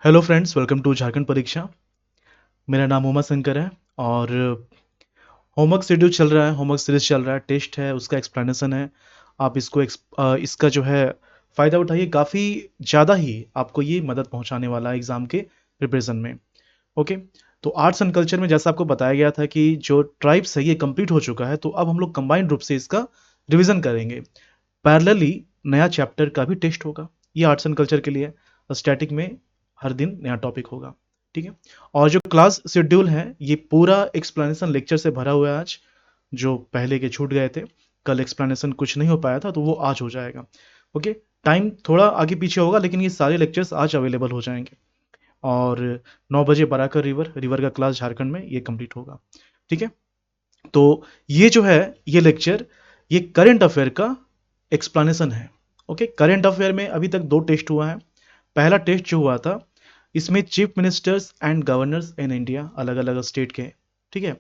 Hello friends, welcome to Jharkhand परीक्षा। मेरा नाम उमा शंकर है और होमवर्क शेड्यूल चल रहा है, होमवर्क सीरीज चल रहा है, टेस्ट है, उसका एक्सप्लेनेशन है। आप इसका जो है फ़ायदा उठाइए, काफ़ी ज़्यादा ही आपको ये मदद पहुंचाने वाला है एग्ज़ाम के प्रिपरेशन में। ओके। तो आर्ट्स एंड कल्चर में जैसा आपको बताया गया था कि जो ट्राइब्स है ये कंप्लीट हो चुका है, तो अब हम लोग कंबाइंड रूप से इसका रिवीजन करेंगे। पैरेलली नया चैप्टर का भी टेस्ट होगा। ये आर्ट्स एंड कल्चर के लिए स्टैटिक में हर दिन नया टॉपिक होगा। ठीक है। और जो क्लास शेड्यूल है ये पूरा एक्सप्लेनेशन लेक्चर से भरा हुआ है आज, जो पहले के छूट गए थे। कल एक्सप्लेनेशन कुछ नहीं हो पाया था तो वो आज हो जाएगा। ओके। टाइम थोड़ा आगे पीछे होगा लेकिन ये सारे लेक्चर्स आज अवेलेबल हो जाएंगे। और 9 बजे बराकर रिवर का क्लास झारखंड में ये कंप्लीट होगा। ठीक है। तो ये जो है ये लेक्चर ये करंट अफेयर का एक्सप्लेनेशन है। ओके। करंट अफेयर में अभी तक दो टेस्ट हुआ है। पहला टेस्ट जो हुआ था इसमें chief ministers and governors in India अलग अलग स्टेट के। ठीक है।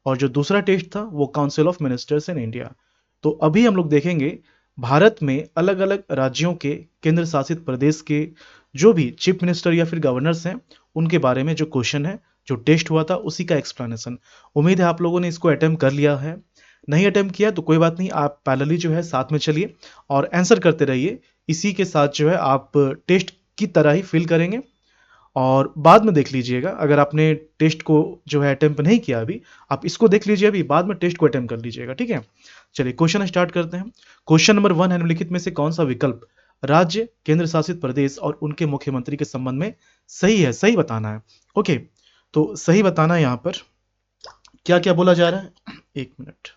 और जो दूसरा टेस्ट था वो council of ministers in India. तो अभी हम लोग देखेंगे भारत में अलग अलग राज्यों के, केंद्र शासित प्रदेश के जो भी चीफ मिनिस्टर या फिर गवर्नर्स हैं उनके बारे में जो क्वेश्चन है, जो टेस्ट हुआ था उसी का एक्सप्लेनेशन। उम्मीद है आप लोगों ने इसको अटेम्प्ट कर लिया है। नहीं अटेम्प्ट किया तो कोई बात नहीं, आप पैरेलली जो है साथ में चलिए और आंसर करते रहिए। इसी के साथ जो है आप टेस्ट की तरह ही फील करेंगे। और बाद में देख लीजिएगा, अगर आपने टेस्ट को जो है अटेम्प्ट नहीं किया अभी, आप इसको देख लीजिए, अभी बाद में टेस्ट को अटेम्प्ट कर लीजिएगा। ठीक है। चलिए क्वेश्चन स्टार्ट करते हैं। क्वेश्चन नंबर 1 है, निम्नलिखित में से कौन सा विकल्प राज्य, केंद्र शासित प्रदेश और उनके मुख्यमंत्री के संबंध में सही है? सही बताना है। ओके। तो सही बताना है। यहाँ पर क्या क्या बोला जा रहा है, एक मिनट।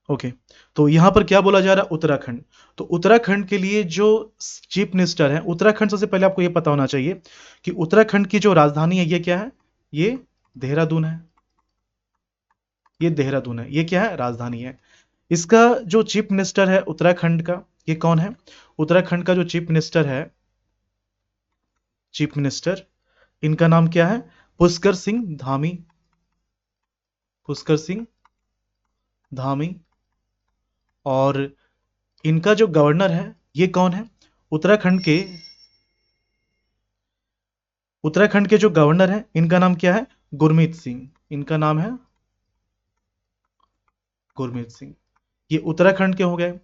ओके। तो यहाँ पर क्या बोला जा रहा है? उत्तराखंड। तो उत्तराखंड के लिए जो चीफ मिनिस्टर है, उत्तराखंड सबसे पहले आपको ये पता होना चाहिए कि उत्तराखंड की जो राजधानी है ये क्या है? ये देहरादून है। ये देहरादून है, ये क्या है? राजधानी है। इसका जो चीफ मिनिस्टर है उत्तराखंड का, ये कौन है? उत्तराखंड का जो चीफ मिनिस्टर है, चीफ मिनिस्टर, इनका नाम क्या है? पुष्कर सिंह धामी। पुष्कर सिंह धामी। और इनका जो गवर्नर है ये कौन है? उत्तराखंड के, उत्तराखंड के जो गवर्नर हैं इनका नाम क्या है? गुरमीत सिंह। इनका नाम है गुरमीत सिंह। ये उत्तराखंड के हो गए।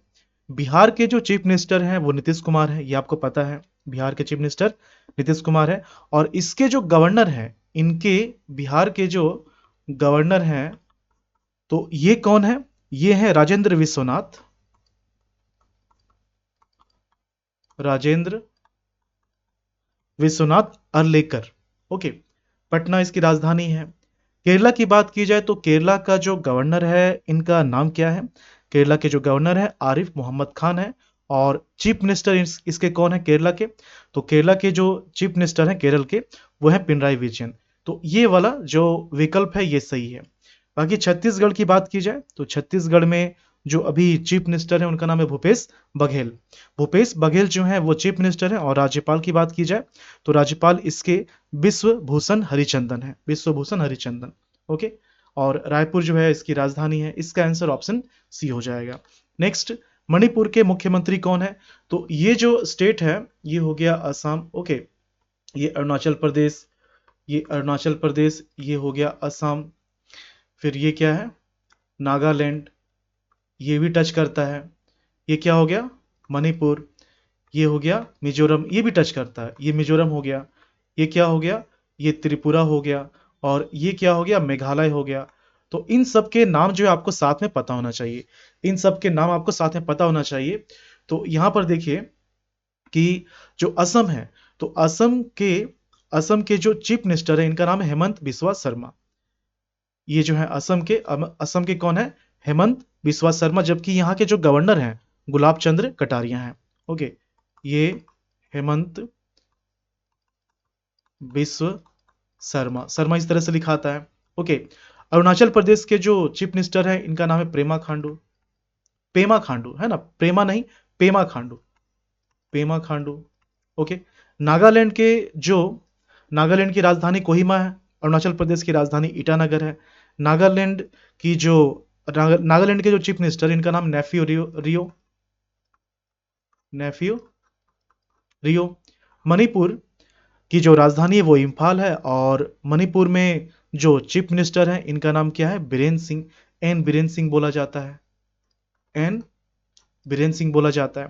बिहार के जो चीफ मिनिस्टर हैं वो नीतीश कुमार है, ये आपको पता है। बिहार के चीफ मिनिस्टर नीतीश कुमार है। और इसके जो गवर्नर हैं, इनके बिहार के जो गवर्नर हैं, तो ये कौन है? ये है राजेंद्र विश्वनाथ। राजेंद्र विश्वनाथ अर्लेकर। ओके। पटना इसकी राजधानी है। केरला की बात की जाए तो केरला का जो गवर्नर है इनका नाम क्या है? केरला के जो गवर्नर है आरिफ मोहम्मद खान है। और चीफ मिनिस्टर इसके कौन है केरला के? तो केरला के जो चीफ मिनिस्टर हैं केरल के, वो है पिनराई विजयन। तो ये वाला जो विकल्प है ये सही है। बाकी छत्तीसगढ़ की बात की जाए तो छत्तीसगढ़ में जो अभी चीफ मिनिस्टर है उनका नाम है भूपेश बघेल। भूपेश बघेल जो है वो चीफ मिनिस्टर है। और राज्यपाल की बात की जाए तो राज्यपाल इसके विश्व भूषण हरिचंदन है, विश्व भूषण हरिचंदन। ओके। और रायपुर जो है इसकी राजधानी है। इसका आंसर ऑप्शन सी हो जाएगा। नेक्स्ट, मणिपुर के मुख्यमंत्री कौन है? तो ये जो स्टेट है ये हो गया असम। ओके। ये अरुणाचल प्रदेश, ये अरुणाचल प्रदेश, ये हो गया असम। फिर ये क्या है? नागालैंड, ये भी टच करता है। ये क्या हो गया? मणिपुर। ये हो गया मिजोरम, ये भी टच करता है, ये मिजोरम हो गया। ये क्या हो गया? ये त्रिपुरा हो गया। और ये क्या हो गया? मेघालय हो गया। तो इन सब के नाम जो है आपको साथ में पता होना चाहिए। इन सब के नाम आपको साथ में पता होना चाहिए। तो यहां पर देखिए कि जो असम है, तो असम के जो चीफ मिनिस्टर है इनका नाम है हेमंत बिस्वा शर्मा। ये जो है असम के कौन है? हेमंत बिस्वा शर्मा। जबकि यहाँ के जो गवर्नर हैं गुलाब चंद्र कटारिया हैं। ओके। ये हेमंत बिस्व शर्मा, शर्मा इस तरह से लिखा आता है। ओके। अरुणाचल प्रदेश के जो चीफ मिनिस्टर है इनका नाम है प्रेमा खांडू। पेमा खांडू है ना, प्रेमा नहीं, पेमा खांडू। पेमा खांडू। ओके। नागालैंड के जो, नागालैंड की राजधानी कोहिमा है। अरुणाचल प्रदेश की राजधानी ईटानगर है। नागालैंड की जो, नागालैंड के जो चीफ मिनिस्टर इनका नाम नेफ्यू रियो, नेफ्यू रियो। मणिपुर की जो राजधानी है वो इम्फाल है, और मणिपुर में जो चीफ मिनिस्टर है इनका नाम क्या है? बीरेन सिंह। एन बीरेन सिंह बोला जाता है, एन बीरेन सिंह बोला जाता है।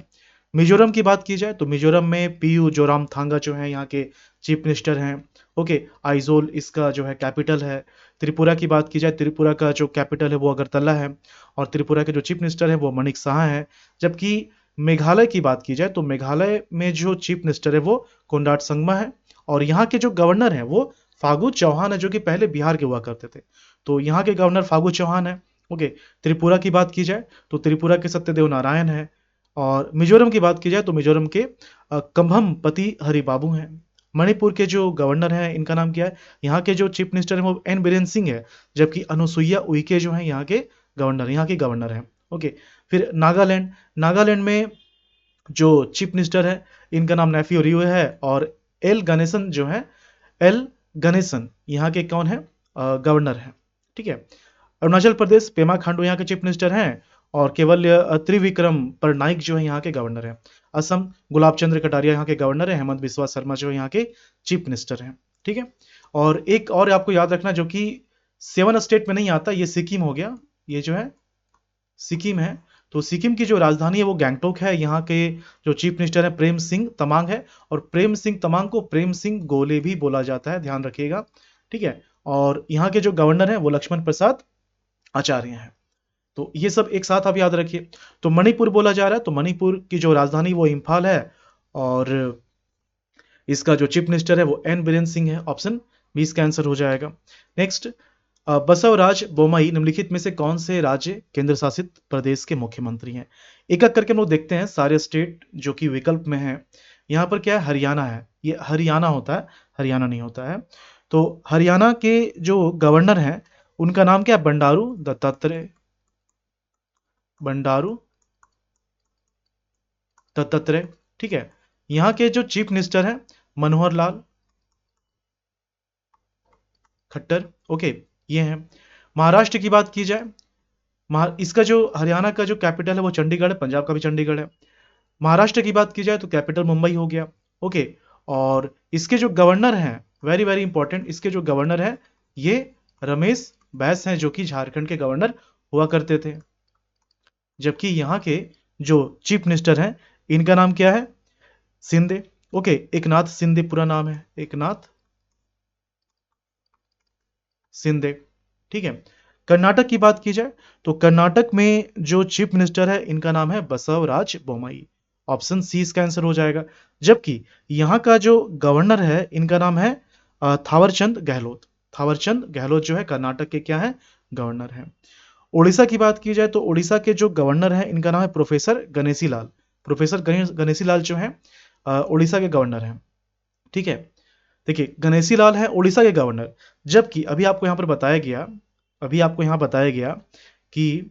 मिजोरम की बात की जाए तो मिजोरम में पीयू जोरामथांगा जो है यहाँ के चीफ मिनिस्टर हैं। ओके, आइजोल इसका जो है कैपिटल है। त्रिपुरा की बात की जाए, त्रिपुरा का जो कैपिटल है वो अगरतला है, और त्रिपुरा के जो चीफ मिनिस्टर हैं वो मणिक साहा है। जबकि मेघालय की बात की जाए तो मेघालय में जो चीफ मिनिस्टर है वो कोनराड संगमा है, और यहाँ के जो गवर्नर हैं वो फागू चौहान है, जो कि पहले बिहार के हुआ करते थे। तो यहाँ के गवर्नर फागू चौहान है। ओके, त्रिपुरा की बात की जाए तो त्रिपुरा के सत्यदेव नारायण है, और मिजोरम की बात की जाए तो मिजोरम के कंभम पति हरि बाबू हैं। मणिपुर के जो गवर्नर हैं इनका नाम क्या है? यहाँ के जो चीफ मिनिस्टर हैं वो एन बीरेन सिंह है, जबकि अनुसुईया उइके जो हैं यहाँ के गवर्नर हैं। ओके, फिर नागालैंड। नागालैंड में जो चीफ मिनिस्टर है इनका नाम नेफियो रियो है, और एल गणेशन जो है, एल गणेशन यहाँ के कौन है? गवर्नर है। ठीक है। अरुणाचल प्रदेश, पेमा खांडू यहाँ के चीफ मिनिस्टर हैं, और केवल त्रिविक्रम परनाइक जो है यहाँ के गवर्नर हैं। असम, गुलाब चंद्र कटारिया यहाँ के गवर्नर है, हेमंत बिस्वा शर्मा जो है यहाँ के चीफ मिनिस्टर हैं। ठीक है। और एक और आपको याद रखना जो कि 7 स्टेट में नहीं आता, ये सिक्किम हो गया, ये जो है सिक्किम है। तो सिक्किम की जो राजधानी है वो गैंगटोक है। यहाँ के जो चीफ मिनिस्टर है प्रेम सिंह तमांग है, और प्रेम सिंह तमांग को प्रेम सिंह गोले भी बोला जाता है, ध्यान रखिएगा। ठीक है। और यहाँ के जो गवर्नर हैं वो लक्ष्मण प्रसाद आचार्य हैं। तो ये सब एक साथ आप याद रखिए। तो मणिपुर बोला जा रहा है, तो मणिपुर की जो राजधानी वो इम्फाल है, और इसका जो चीफ मिनिस्टर है वो एन बीरेन सिंह है। ऑप्शन 20 का आंसर हो जाएगा। नेक्स्ट, बसवराज बोम्मई निम्नलिखित में से कौन से राज्य केंद्र शासित प्रदेश के मुख्यमंत्री हैं? एक एक करके हम लोग देखते हैं सारे स्टेट जो कि विकल्प में है। यहाँ पर क्या है? हरियाणा है, ये हरियाणा होता है, हरियाणा नहीं होता है। तो हरियाणा के जो गवर्नर हैं उनका नाम क्या है? बंडारू दत्तात्रेय, बंडारू दत्तात्रेय। ठीक है। यहाँ के जो चीफ मिनिस्टर हैं मनोहर लाल खट्टर। ओके, ये हैं। महाराष्ट्र की बात की जाए, इसका जो हरियाणा का जो कैपिटल है वो चंडीगढ़ है, पंजाब का भी चंडीगढ़ है। महाराष्ट्र की बात की जाए तो कैपिटल मुंबई हो गया। ओके, और इसके जो गवर्नर हैं, वेरी वेरी इंपॉर्टेंट, इसके जो गवर्नर हैं ये रमेश बैस हैं, जो कि झारखंड के गवर्नर हुआ करते थे। जबकि यहाँ के जो चीफ मिनिस्टर हैं इनका नाम क्या है? शिंदे। ओके, एकनाथ शिंदे पूरा नाम है, एकनाथ शिंदे। ठीक है। कर्नाटक की बात की जाए तो कर्नाटक में जो चीफ मिनिस्टर है इनका नाम है बसवराज बोम्मई। ऑप्शन सी इसका आंसर हो जाएगा। जबकि यहाँ का जो गवर्नर है इनका नाम है थावरचंद गहलोत। थावरचंद गहलोत जो है कर्नाटक के क्या है? गवर्नर हैं। उड़ीसा की बात की जाए तो उड़ीसा के जो गवर्नर हैं इनका नाम है प्रोफेसर गणेशी लाल। प्रोफेसर गणेशी लाल जो है उड़ीसा के गवर्नर हैं। ठीक है। देखिए, गणेशी लाल है उड़ीसा के गवर्नर। जबकि अभी आपको यहाँ पर बताया गया, अभी आपको यहाँ बताया गया कि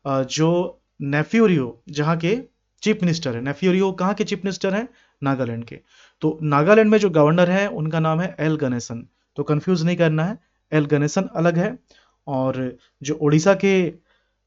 जो नेफ्यूरियो जहाँ के चीफ मिनिस्टर है, नेफ्यूरियो कहाँ के चीफ मिनिस्टर हैं? नागालैंड के। तो नागालैंड में जो गवर्नर है उनका नाम है एल गणेशन। तो कंफ्यूज नहीं करना है, एल गणेशन अलग है, और जो उड़ीसा के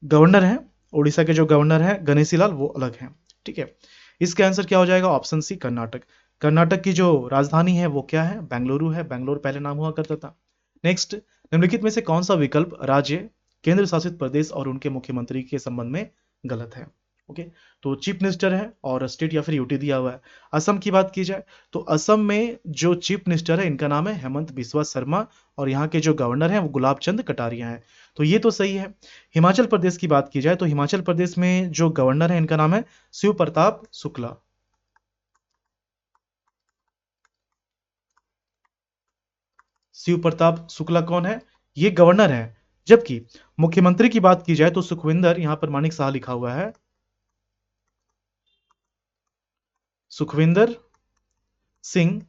गवर्नर हैं, उड़ीसा के जो गवर्नर हैं गणेशी लाल वो अलग हैं। ठीक है। इसका आंसर क्या हो जाएगा? Option C Karnataka. कर्नाटक की जो राजधानी है वो क्या है? बेंगलुरु है, बेंगलोर पहले नाम हुआ करता था। नेक्स्ट, निम्नलिखित में से कौन सा विकल्प राज्य, केंद्र शासित प्रदेश और उनके मुख्यमंत्री के संबंध में गलत है? ओके, तो चीफ मिनिस्टर है और स्टेट या फिर यूटी दिया हुआ है। असम की बात की जाए तो असम में जो चीफ मिनिस्टर है इनका नाम है हेमंत बिस्वा शर्मा, और यहाँ के जो गवर्नर हैं वो गुलाब चंद कटारिया हैं। तो ये तो सही है। हिमाचल प्रदेश की बात की जाए तो हिमाचल प्रदेश में जो गवर्नर है इनका नाम है शिव प्रताप शुक्ला। शिव प्रताप शुक्ला कौन है? ये गवर्नर है। जबकि मुख्यमंत्री की बात की जाए तो सुखविंदर, यहां पर मानिक शाह लिखा हुआ है, सुखविंदर सिंह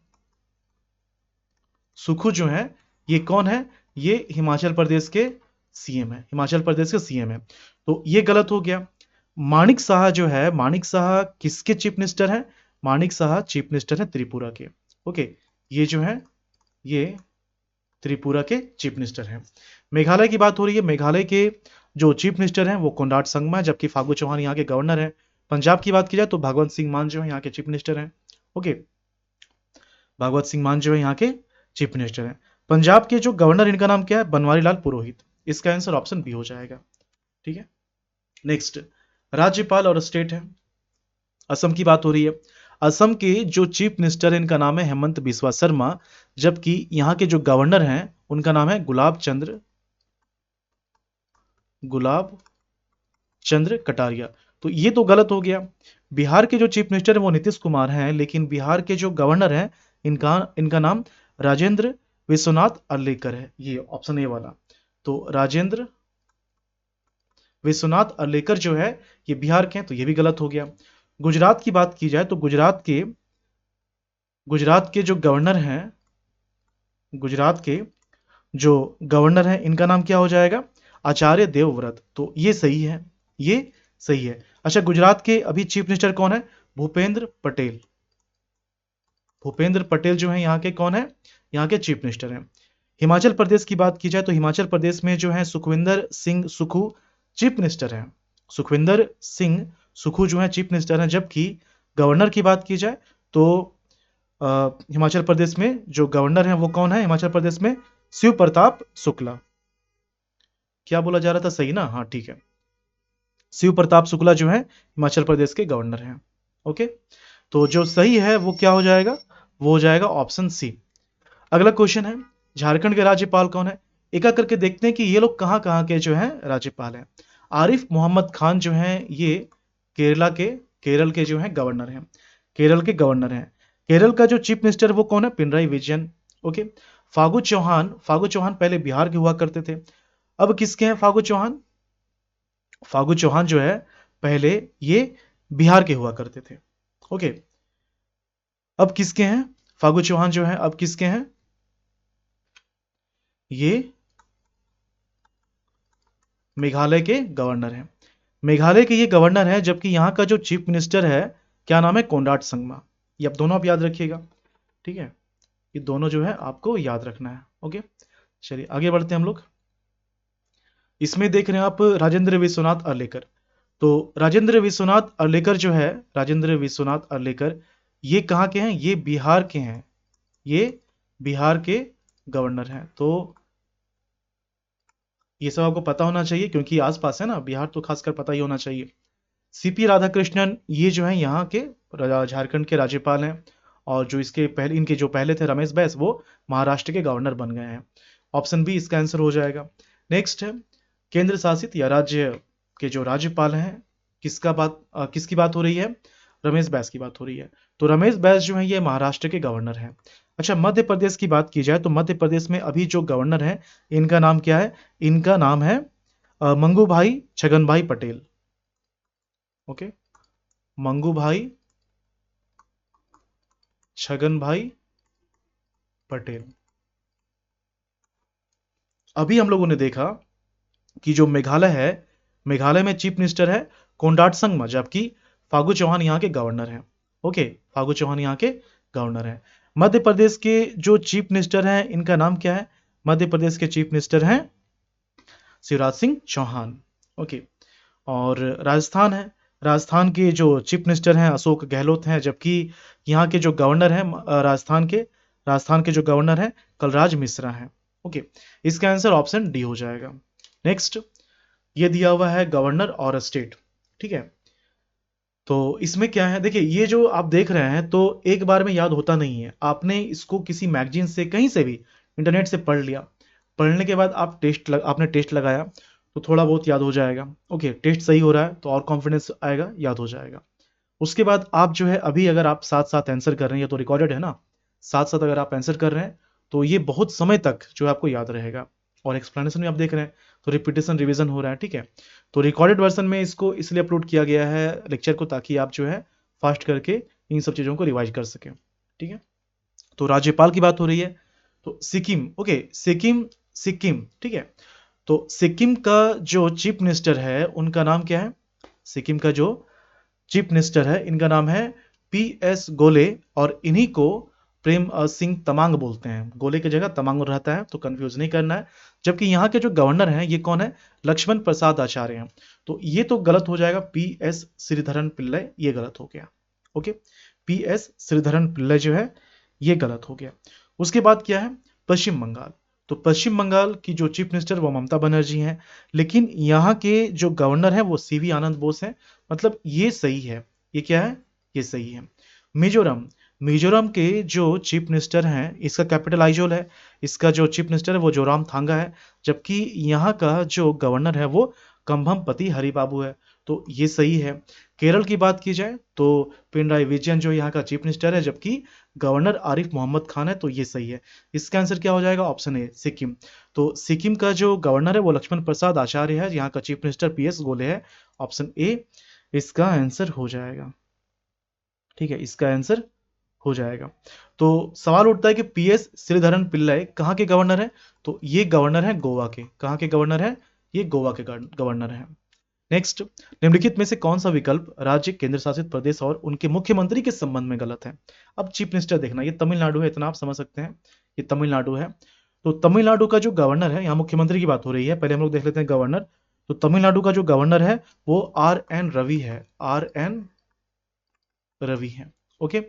सुखू जो है, ये कौन है? ये हिमाचल प्रदेश के सीएम है, हिमाचल प्रदेश के सीएम है। तो ये गलत हो गया। मानिक शाह जो है, मानिक शाह किसके चीफ मिनिस्टर हैं? मानिक शाह चीफ मिनिस्टर है त्रिपुरा के। ओके, ये जो है ये त्रिपुरा के चीफ मिनिस्टर हैं। मेघालय की बात हो रही है, मेघालय के जो चीफ मिनिस्टर हैं वो कोनराड संगमा है, जबकि फागू चौहान यहाँ के गवर्नर हैं। पंजाब की बात की जाए तो भगवंत सिंह मान जो है यहाँ के चीफ मिनिस्टर हैं। ओके, भागवत सिंह मान जो है यहाँ के चीफ मिनिस्टर हैं। पंजाब के जो गवर्नर, इनका नाम क्या है? बनवारी लाल पुरोहित। इसका आंसर ऑप्शन बी हो जाएगा। ठीक है, नेक्स्ट राज्यपाल और स्टेट है। असम की बात हो रही है। असम के जो चीफ मिनिस्टर है इनका नाम है हेमंत बिस्वा शर्मा, जबकि यहाँ के जो गवर्नर हैं उनका नाम है गुलाब चंद्र कटारिया। तो ये तो गलत हो गया। बिहार के जो चीफ मिनिस्टर है वो नीतीश कुमार हैं, लेकिन बिहार के जो गवर्नर हैं इनका इनका नाम राजेंद्र विश्वनाथ अर्लेकर है। ये ऑप्शन ए वाला। तो राजेंद्र विश्वनाथ अर्लेकर जो है ये बिहार के हैं, तो ये भी गलत हो गया। गुजरात की बात की जाए तो गुजरात के जो गवर्नर हैं, गुजरात के जो गवर्नर हैं इनका नाम क्या हो जाएगा? आचार्य देवव्रत। तो ये सही है, ये सही है। अच्छा, गुजरात के अभी चीफ मिनिस्टर कौन है? भूपेंद्र पटेल। भूपेंद्र पटेल जो है यहाँ के कौन है? यहाँ के चीफ मिनिस्टर हैं। हिमाचल प्रदेश की बात की जाए तो हिमाचल प्रदेश में जो है सुखविंदर सिंह सुखू चीफ मिनिस्टर हैं। सुखविंदर सिंह सुखू जो है चीफ मिनिस्टर हैं, जबकि गवर्नर की बात की जाए तो हिमाचल प्रदेश में जो गवर्नर हैं वो कौन है? हिमाचल प्रदेश में शिव प्रताप शुक्ला। क्या बोला जा रहा था? सही ना? हाँ ठीक है, शिव प्रताप शुक्ला जो है हिमाचल प्रदेश के गवर्नर हैं। ओके, तो जो सही है वो क्या हो जाएगा? वो हो जाएगा ऑप्शन सी। अगला क्वेश्चन है, झारखंड के राज्यपाल कौन है? एक एक करके देखते हैं कि ये लोग कहाँ कहाँ के जो हैं राज्यपाल हैं। आरिफ मोहम्मद खान जो हैं ये केरल के जो हैं गवर्नर हैं। केरल के गवर्नर हैं। केरल का जो चीफ मिनिस्टर वो कौन है? पिनराई विजयन। ओके, फागू चौहान पहले बिहार के हुआ करते थे। अब किसके हैं फागू चौहान? फागू चौहान जो है पहले ये बिहार के हुआ करते थे। ओके, अब किसके हैं फागू चौहान जो है? अब किसके हैं? ये मेघालय के गवर्नर हैं। मेघालय के ये गवर्नर हैं, जबकि यहाँ का जो चीफ मिनिस्टर है क्या नाम है? कोनराड संगमा। ये आप दोनों आप याद रखिएगा। ठीक है, ये दोनों जो है आपको याद रखना है। ओके, चलिए आगे बढ़ते हैं हम लोग। इसमें देख रहे हैं आप राजेंद्र विश्वनाथ अर्लेकर। तो राजेंद्र विश्वनाथ अर्लेकर जो है, राजेंद्र विश्वनाथ अर्लेकर ये कहाँ के हैं? ये बिहार के हैं। ये बिहार के गवर्नर हैं। तो ये सब आपको पता होना चाहिए क्योंकि आसपास है ना बिहार, तो खासकर पता ही होना चाहिए। सीपी राधाकृष्णन ये जो है यहाँ के झारखंड के राज्यपाल हैं, और जो इसके पहले इनके जो पहले थे रमेश बैस, वो महाराष्ट्र के गवर्नर बन गए हैं। ऑप्शन बी इसका आंसर हो जाएगा। नेक्स्ट है केंद्र शासित या राज्य के जो राज्यपाल हैं, किसकी बात हो रही है? रमेश बैस की बात हो रही है। तो रमेश बैस जो है ये महाराष्ट्र के गवर्नर हैं। अच्छा, मध्य प्रदेश की बात की जाए तो मध्य प्रदेश में अभी जो गवर्नर हैं इनका नाम क्या है? इनका नाम है मंगू भाई छगन भाई पटेल। ओके, मंगू भाई छगन भाई पटेल। अभी हम लोगों ने देखा कि जो मेघालय है, मेघालय में चीफ मिनिस्टर है कोनराड संगमा, जबकि फागू चौहान यहाँ के गवर्नर हैं। ओके, फागू चौहान यहाँ के गवर्नर हैं। मध्य प्रदेश के जो चीफ मिनिस्टर हैं इनका नाम क्या है? मध्य प्रदेश के चीफ मिनिस्टर हैं शिवराज सिंह चौहान। ओके, और राजस्थान है। राजस्थान के जो चीफ मिनिस्टर हैं अशोक गहलोत हैं, जबकि यहाँ के जो गवर्नर हैं राजस्थान के जो गवर्नर हैं कलराज मिश्रा हैं। ओके, इसका आंसर ऑप्शन डी हो जाएगा। नेक्स्ट, ये दिया हुआ है गवर्नर और स्टेट। ठीक है, तो इसमें क्या है? देखिए, ये जो आप देख रहे हैं तो एक बार में याद होता नहीं है। आपने इसको किसी मैगजीन से कहीं से भी इंटरनेट से पढ़ लिया, पढ़ने के बाद आपने टेस्ट लगाया तो थोड़ा बहुत याद हो जाएगा। ओके, टेस्ट सही हो रहा है तो और कॉन्फिडेंस आएगा, याद हो जाएगा। उसके बाद आप जो है अभी अगर आप साथ साथ आंसर कर रहे हैं, ये तो रिकॉर्डेड है ना, साथ साथ अगर आप आंसर कर रहे हैं तो ये बहुत समय तक जो है आपको याद रहेगा। और एक्सप्लेनेशन भी आप देख रहे हैं तो रिपीटेशन रिवीजन हो रहा है। ठीक है, तो रिकॉर्डेड वर्जन में इसको इसलिए अपलोड किया गया है लेक्चर को, ताकि आप जो है फास्ट करके इन सब चीज़ों को रिवाइज कर सकें। ठीक है, तो राज्यपाल की बात हो रही है तो सिक्किम। ओके, सिक्किम ठीक है। तो सिक्किम का जो चीफ मिनिस्टर है उनका नाम क्या है? सिक्किम का जो चीफ मिनिस्टर है इनका नाम है PS गोले, और इन्हीं को प्रेम सिंह तमांग बोलते हैं। गोले की जगह तमांग रहता है, तो कंफ्यूज नहीं करना है। जबकि यहाँ के जो गवर्नर हैं ये कौन है? लक्ष्मण प्रसाद आचार्य हैं। तो ये तो गलत हो जाएगा, PS श्रीधरन पिल्लई, ये गलत हो गया। ओके, PS श्रीधरन पिल्लई जो है ये गलत हो गया। उसके बाद क्या है, पश्चिम बंगाल। तो पश्चिम बंगाल की जो चीफ मिनिस्टर वो ममता बनर्जी हैं, लेकिन यहाँ के जो गवर्नर हैं वो सीवी आनंद बोस हैं, मतलब ये सही है। ये क्या है, ये सही है। मिजोरम, मिजोरम के जो चीफ मिनिस्टर हैं, इसका कैपिटल आइजोल है, इसका जो चीफ मिनिस्टर है वो जोराम थांगा है, जबकि यहाँ का जो गवर्नर है वो कंभमपति हरिबाबू है। तो ये सही है। केरल की बात की जाए तो पिनराई विजयन जो यहाँ का चीफ मिनिस्टर है, जबकि गवर्नर आरिफ मोहम्मद खान है, तो ये सही है। इसका आंसर क्या हो जाएगा, ऑप्शन ए सिक्किम। तो सिक्किम का जो गवर्नर है वो लक्ष्मण प्रसाद आचार्य है, यहाँ का चीफ मिनिस्टर पीएस गोले है। ऑप्शन ए इसका आंसर हो जाएगा। ठीक है, इसका आंसर हो जाएगा। तो सवाल उठता है कि पीएस श्रीधरन पिल्लई कहाँ के गवर्नर है, तो ये गवर्नर है गोवा के। कहाँ के गवर्नर है, ये गोवा के गवर्नर है। नेक्स्ट, निम्नलिखित में से कौन सा विकल्प राज्य, केंद्र शासित प्रदेश और उनके मुख्यमंत्री के संबंध में गलत है। अब चीफ मिनिस्टर देखना, ये तमिलनाडु है, इतना आप समझ सकते हैं, ये तमिलनाडु है। तो तमिलनाडु का जो गवर्नर है, यहाँ मुख्यमंत्री की बात हो रही है, पहले हम लोग देख लेते हैं गवर्नर। तो तमिलनाडु का जो गवर्नर है वो आर एन रवि है, आर एन रवि है। ओके।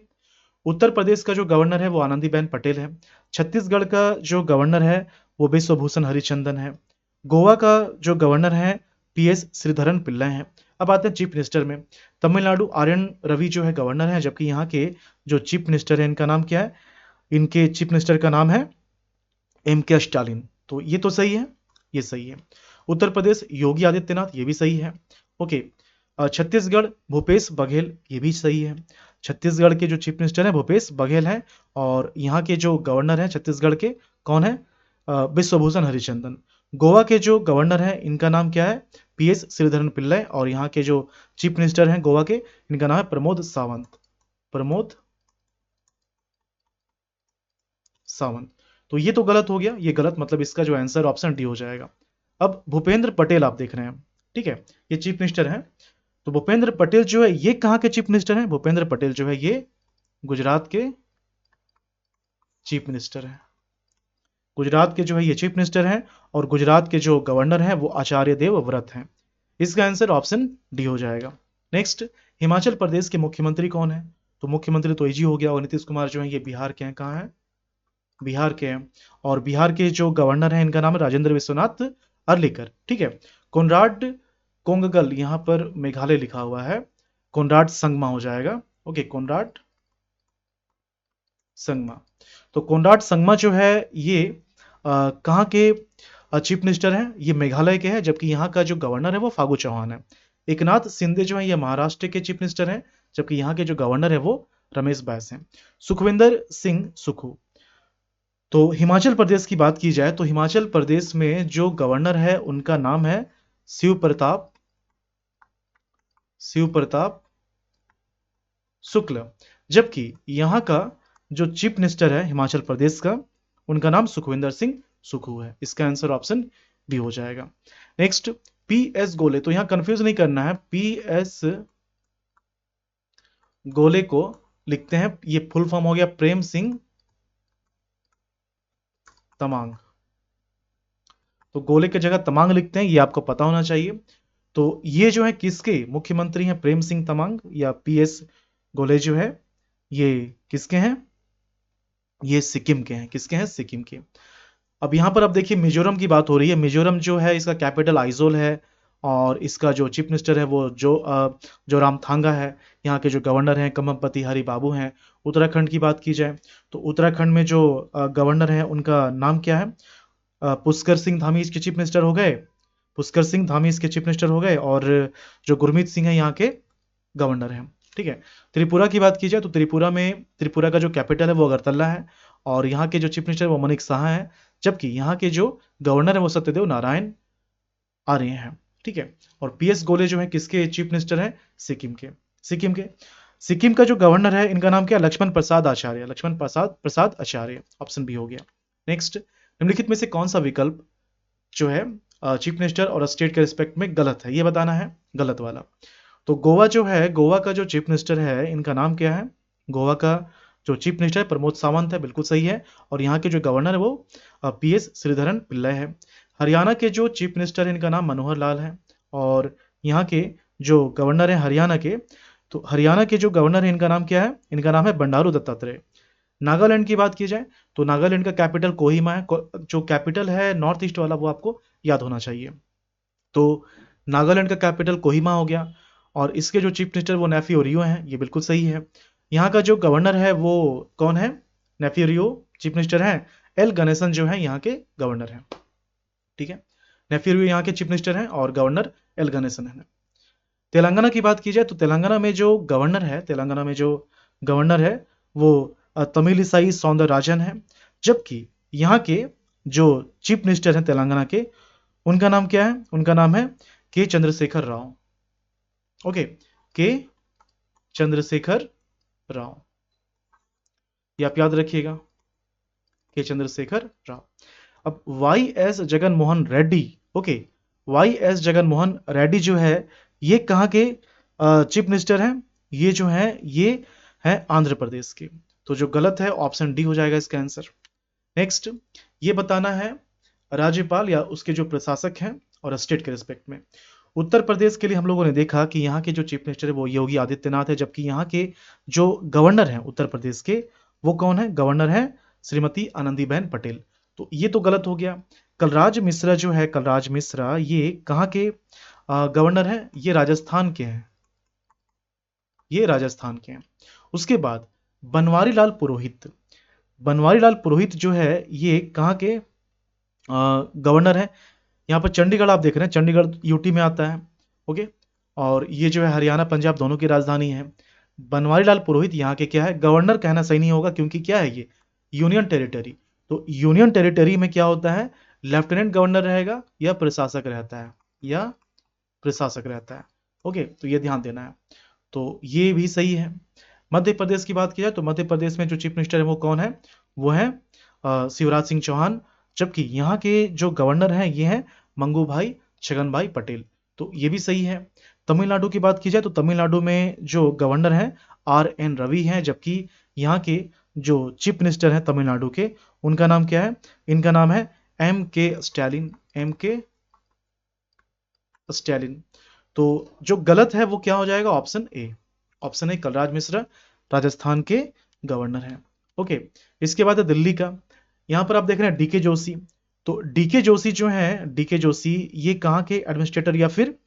उत्तर प्रदेश का जो गवर्नर है वो आनंदीबेन पटेल है। छत्तीसगढ़ का जो गवर्नर है वो विश्वभूषण हरिचंदन है। गोवा का जो गवर्नर है पीएस श्रीधरन पिल्लई है। अब आते हैं चीफ मिनिस्टर में। तमिलनाडु आर एन रवि जो है गवर्नर है, जबकि यहाँ के जो चीफ मिनिस्टर है इनका नाम क्या है, इनके चीफ मिनिस्टर का नाम है एम के स्टालिन। तो ये तो सही है, ये सही है। उत्तर प्रदेश योगी आदित्यनाथ, ये भी सही है। ओके। छत्तीसगढ़ भूपेश बघेल, ये भी सही है। छत्तीसगढ़ के जो चीफ मिनिस्टर हैं भूपेश बघेल हैं, और यहाँ के जो गवर्नर हैं छत्तीसगढ़ के कौन है, विश्वभूषण हरिचंदन। गोवा के जो गवर्नर हैं इनका नाम क्या है, पीएस श्रीधरन पिल्लई, और यहाँ के जो चीफ मिनिस्टर हैं गोवा के, इनका नाम है प्रमोद सावंत, प्रमोद सावंत। तो ये तो गलत हो गया, ये गलत, मतलब इसका जो आंसर ऑप्शन डी हो जाएगा। अब भूपेंद्र पटेल आप देख रहे हैं, ठीक है, ये चीफ मिनिस्टर हैं। तो भूपेंद्र पटेल जो है ये कहाँ के चीफ मिनिस्टर हैं, भूपेंद्र पटेल जो है ये गुजरात के चीफ मिनिस्टर हैं। गुजरात के जो है ये चीफ मिनिस्टर हैं, और गुजरात के जो गवर्नर हैं वो आचार्य देवव्रत हैं। इसका आंसर ऑप्शन डी हो जाएगा। नेक्स्ट, हिमाचल प्रदेश के मुख्यमंत्री कौन है, तो मुख्यमंत्री तो इजी हो गया, और नीतीश कुमार जो है ये बिहार के हैं। कहाँ है, बिहार के हैं। और बिहार के जो गवर्नर हैं इनका नाम है राजेंद्र विश्वनाथ अर्लेकर। ठीक है। कोनराड कोंगगल, यहाँ पर मेघालय लिखा हुआ है, कोनराड संगमा हो जाएगा। ओके, कोनराड संगमा। तो कोनराड संगमा जो है ये कहाँ के चीफ मिनिस्टर हैं, ये मेघालय के हैं, जबकि यहाँ का जो गवर्नर है वो फागू चौहान है। एकनाथ शिंदे जो है ये महाराष्ट्र के चीफ मिनिस्टर हैं, जबकि यहाँ के जो गवर्नर है वो रमेश बैस हैं। सुखविंदर सिंह सुखू। तो हिमाचल प्रदेश की बात की जाए तो हिमाचल प्रदेश में जो गवर्नर है उनका नाम है शिव प्रताप, शिव प्रताप शुक्ल, जबकि यहाँ का जो चीफ मिनिस्टर है हिमाचल प्रदेश का, उनका नाम सुखविंदर सिंह सुखू है। इसका आंसर ऑप्शन बी हो जाएगा। नेक्स्ट, पी एस गोले, तो यहां कंफ्यूज नहीं करना है, पी एस गोले को लिखते हैं, ये फुल फॉर्म हो गया प्रेम सिंह तमांग। तो गोले की जगह तमांग लिखते हैं, ये आपको पता होना चाहिए। तो ये जो है किसके मुख्यमंत्री हैं, प्रेम सिंह तमांग या पी एस गोले जो है ये किसके हैं, ये सिक्किम के हैं। किसके हैं, सिक्किम के। अब यहाँ पर आप देखिए मिजोरम की बात हो रही है। मिजोरम जो है इसका कैपिटल आइजोल है, और इसका जो चीफ मिनिस्टर है वो जो रामथांगा है। यहाँ के जो गवर्नर हैं कमलपति हरि बाबू हैं। उत्तराखंड की बात की जाए तो उत्तराखंड में जो गवर्नर हैं उनका नाम क्या है, पुष्कर सिंह धामी इसके चीफ मिनिस्टर हो गए, पुष्कर सिंह धामी इसके चीफ मिनिस्टर हो गए, और जो गुरमीत सिंह है यहाँ के गवर्नर हैं। ठीक है। त्रिपुरा की बात की जाए तो त्रिपुरा का जो कैपिटल है वो अगरतला है, और यहाँ के जो चीफ मिनिस्टर वो मनिक साहा है, जबकि यहाँ के जो गवर्नर है वो सत्यदेव नारायण आर्य हैं। ठीक है। और पीएस गोले जो है किसके चीफ मिनिस्टर हैं, सिक्किम के। सिक्किम का जो गवर्नर है इनका नाम क्या है, लक्ष्मण प्रसाद आचार्य, लक्ष्मण प्रसाद आचार्य। ऑप्शन बी हो गया। नेक्स्ट, निम्नलिखित में से कौन सा विकल्प जो है चीफ मिनिस्टर और स्टेट के रिस्पेक्ट में गलत है, ये बताना है, गलत वाला। तो गोवा जो है, गोवा का जो चीफ मिनिस्टर है इनका नाम क्या है, गोवा का जो चीफ मिनिस्टर है प्रमोद सावंत है, बिल्कुल सही है। और यहाँ के जो गवर्नर है वो पीएस श्रीधरन पिल्लई है। हरियाणा के जो चीफ मिनिस्टर है इनका नाम मनोहर लाल है, और यहाँ के जो गवर्नर है हरियाणा के, तो हरियाणा के जो गवर्नर है इनका नाम क्या है, इनका नाम है बंडारू दत्तात्रेय। नागालैंड की बात की जाए तो नागालैंड का कैपिटल कोहिमा है। जो कैपिटल है नॉर्थ ईस्ट वाला वो आपको याद होना चाहिए। तो नागालैंड का कैपिटल कोहिमा हो गया, और इसके जो चीफ मिनिस्टर वो नेफियो रियो हैं, ये बिल्कुल सही है। यहाँ का जो गवर्नर है वो कौन है? नेफियो रियो चीफ मिनिस्टर हैं। एल गणेशन जो है यहाँ के गवर्नर हैं। ठीक है, नेफियो रियो यहाँ के चीफ मिनिस्टर हैं और गवर्नर एल गणेशन है। तेलंगाना की बात की जाए तो तेलंगाना में जो गवर्नर है वो तमिलिसाई सौंदरराजन है। जबकि यहाँ के जो चीफ मिनिस्टर हैं तेलंगाना के, उनका नाम क्या है? उनका नाम है के चंद्रशेखर राव। ओके, के चंद्रशेखर राव, ये आप याद रखिएगा, के चंद्रशेखर राव। अब वाई एस जगन मोहन रेड्डी, ओके, वाई एस जगन मोहन रेड्डी जो है ये कहाँ के चीफ मिनिस्टर हैं? ये जो है ये है आंध्र प्रदेश के। तो जो गलत है ऑप्शन डी हो जाएगा इसका आंसर। नेक्स्ट, ये बताना है राज्यपाल या उसके जो प्रशासक हैं और स्टेट के रिस्पेक्ट में। उत्तर प्रदेश के लिए हम लोगों ने देखा कि यहाँ के जो चीफ मिनिस्टर है वो योगी आदित्यनाथ है, जबकि यहाँ के जो गवर्नर हैं उत्तर प्रदेश के वो कौन है? गवर्नर है श्रीमती आनंदीबेन पटेल। तो ये तो गलत हो गया। कलराज मिश्रा जो है, कलराज मिश्रा ये कहाँ के गवर्नर हैं? ये राजस्थान के हैं, ये राजस्थान के हैं। उसके बाद बनवारी लाल पुरोहित, बनवारी लाल पुरोहित जो है ये कहाँ के गवर्नर है? यहाँ पर चंडीगढ़ आप देख रहे हैं, चंडीगढ़ यूटी में आता है। ओके, और ये जो है हरियाणा पंजाब दोनों की राजधानी है। बनवारी लाल पुरोहित यहाँ के क्या है? गवर्नर कहना सही नहीं होगा, क्योंकि क्या है ये? Union territory. तो यूनियन टेरिटरी में क्या होता है? लेफ्टिनेंट गवर्नर रहेगा या प्रशासक रहता है, या प्रशासक रहता है। ओके, तो ये ध्यान देना है। तो ये भी सही है। मध्य प्रदेश की बात की जाए तो मध्य प्रदेश में जो चीफ मिनिस्टर है वो कौन है? वो है शिवराज सिंह चौहान। जबकि यहाँ के जो गवर्नर हैं ये हैं मंगू भाई छगन भाई पटेल। तो ये भी सही है। तमिलनाडु की बात की जाए तो तमिलनाडु में जो गवर्नर हैं आर एन रवि हैं, जबकि यहाँ के जो चीफ मिनिस्टर हैं तमिलनाडु के, उनका नाम क्या है? इनका नाम है एम के स्टैलिन, एम के स्टैलिन। तो जो गलत है वो क्या हो जाएगा? Option A, option A Kalraj Mishra Rajasthan के गवर्नर हैं। ओके, इसके बाद है दिल्ली का। यहाँ पर आप देख रहे हैं डीके जोशी। तो डीके जोशी जो है, डीके जोशी ये कहाँ के एडमिनिस्ट्रेटर या फिर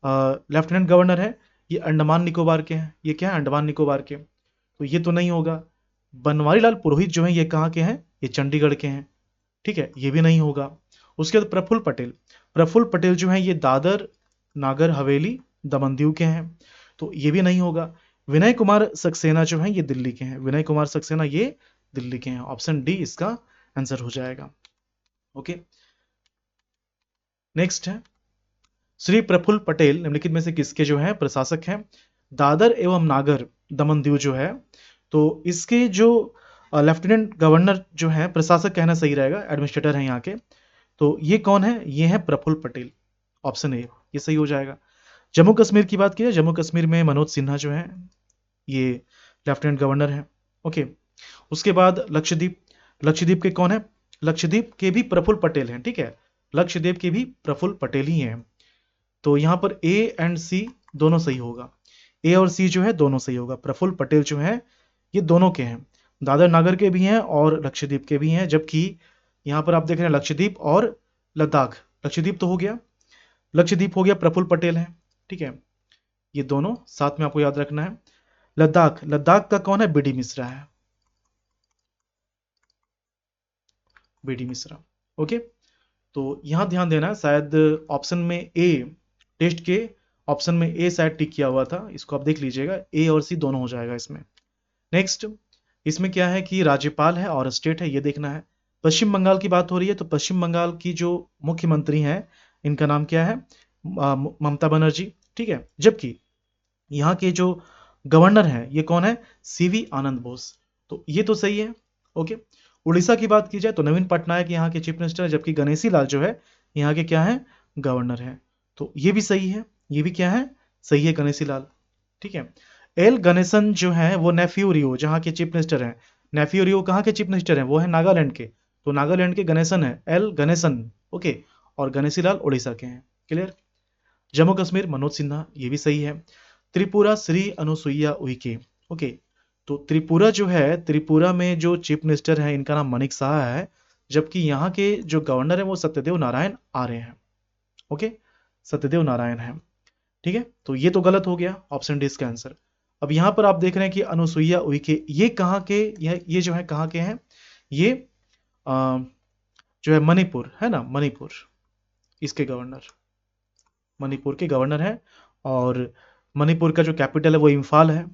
लेफ्टिनेंट गवर्नर है? ये अंडमान निकोबार के हैं। ये क्या है? अंडमान निकोबार के। तो ये तो नहीं होगा। बनवारी लाल पुरोहित जो है ये कहाँ के हैं? ये चंडीगढ़ के हैं। ठीक है, ये भी नहीं होगा। उसके बाद प्रफुल्ल पटेल, प्रफुल्ल पटेल जो है ये दादर नागर हवेली दमन दीव के हैं। तो ये भी नहीं होगा। विनय कुमार सक्सेना जो है ये दिल्ली के हैं, विनय कुमार सक्सेना ये दिल्ली के हैं। ऑप्शन डी इसका आंसर हो जाएगा। ओके, नेक्स्ट है श्री प्रफुल्ल पटेल निम्नलिखित में से किसके जो है प्रशासक हैं? दादर एवं नागर दमन दीव जो है, तो इसके जो लेफ्टिनेंट गवर्नर जो है, प्रशासक कहना सही रहेगा, एडमिनिस्ट्रेटर हैं यहाँ के। तो ये कौन है? ये है प्रफुल्ल पटेल। ऑप्शन ए ये सही हो जाएगा। जम्मू कश्मीर की बात की जाए, जम्मू कश्मीर में मनोज सिन्हा जो है ये लेफ्टिनेंट गवर्नर है। ओके, उसके बाद लक्षद्वीप, लक्षद्वीप के कौन है? लक्षद्वीप के भी प्रफुल्ल पटेल हैं। ठीक है, लक्षद्वीप के भी प्रफुल्ल पटेल ही हैं। तो यहाँ पर ए एंड सी दोनों सही होगा, ए और सी जो है दोनों सही होगा। प्रफुल्ल पटेल जो है ये दोनों के हैं, दादर नागर के भी हैं और लक्षद्वीप के भी हैं। जबकि यहाँ पर आप देख रहे हैं लक्षद्वीप और लद्दाख, लक्षद्वीप तो हो गया, लक्षद्वीप हो गया, प्रफुल्ल पटेल है। ठीक है, ये दोनों साथ में आपको याद रखना है। लद्दाख, लद्दाख का कौन है? बीडी मिश्रा है, बीडी मिश्रा। ओके, तो यहां ध्यान देना, शायद ऑप्शन में ए, टेस्ट के ऑप्शन में ए शायद टिक किया हुआ था, इसको आप देख लीजिएगा, ए और सी दोनों हो जाएगा इसमें। नेक्स्ट, इसमें क्या है कि राज्यपाल है और स्टेट है, ये देखना है। पश्चिम बंगाल की बात हो रही है, तो पश्चिम बंगाल की जो मुख्यमंत्री हैं इनका नाम क्या है? ममता बनर्जी। ठीक है, जबकि यहाँ के जो गवर्नर हैं ये कौन है? सीवी आनंद बोस। तो ये तो सही है। ओके, उड़ीसा की बात की जाए तो नवीन पटनायक यहाँ के चीफ मिनिस्टर है, जबकि गणेशी लाल जो है यहाँ के क्या है? गवर्नर है। तो ये भी सही है, ये भी क्या है? सही है, गणेशी लाल। ठीक है, एल गणेशन जो है वो नेफ्यू रियो जहाँ के चीफ मिनिस्टर हैं, नेफ्यू रियो कहाँ के चीफ मिनिस्टर हैं? वो है नागालैंड के। तो नागालैंड के गणेशन है एल गणेशन। ओके, और गणेशी लाल उड़ीसा के हैं। क्लियर? जम्मू कश्मीर मनोज सिन्हा, ये भी सही है। त्रिपुरा श्री अनुसुईया उइके। ओके, तो त्रिपुरा जो है, त्रिपुरा में जो चीफ मिनिस्टर है इनका नाम मनिक शाह है, जबकि यहाँ के जो गवर्नर है वो सत्यदेव नारायण आर्य हैं। ओके, सत्यदेव नारायण है। ठीक है, तो ये तो गलत हो गया, ऑप्शन डी इसका आंसर। अब यहाँ पर आप देख रहे हैं कि अनुसुईया उइके, ये कहाँ के, ये जो है कहाँ के हैं, ये अ, जो है मणिपुर है ना, मणिपुर, इसके गवर्नर, मणिपुर के गवर्नर हैं। और मणिपुर का जो कैपिटल है वो इम्फाल है।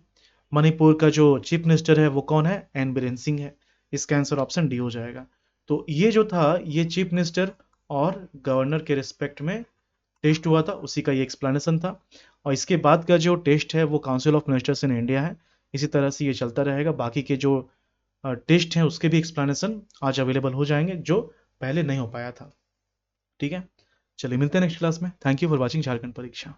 मणिपुर का जो चीफ मिनिस्टर है वो कौन है, एन बीरेन सिंह है। इसका आंसर ऑप्शन डी हो जाएगा। तो ये जो था, ये चीफ मिनिस्टर और गवर्नर के रिस्पेक्ट में टेस्ट हुआ था, उसी का ये एक्सप्लेनेशन था। और इसके बाद का जो टेस्ट है वो council of ministers in India है। इसी तरह से ये चलता रहेगा, बाकी के जो टेस्ट हैं उसके भी एक्सप्लेनेशन आज अवेलेबल हो जाएंगे, जो पहले नहीं हो पाया था। ठीक है, चलिए मिलते हैं नेक्स्ट क्लास में। Thank you for watching Jharkhand परीक्षा।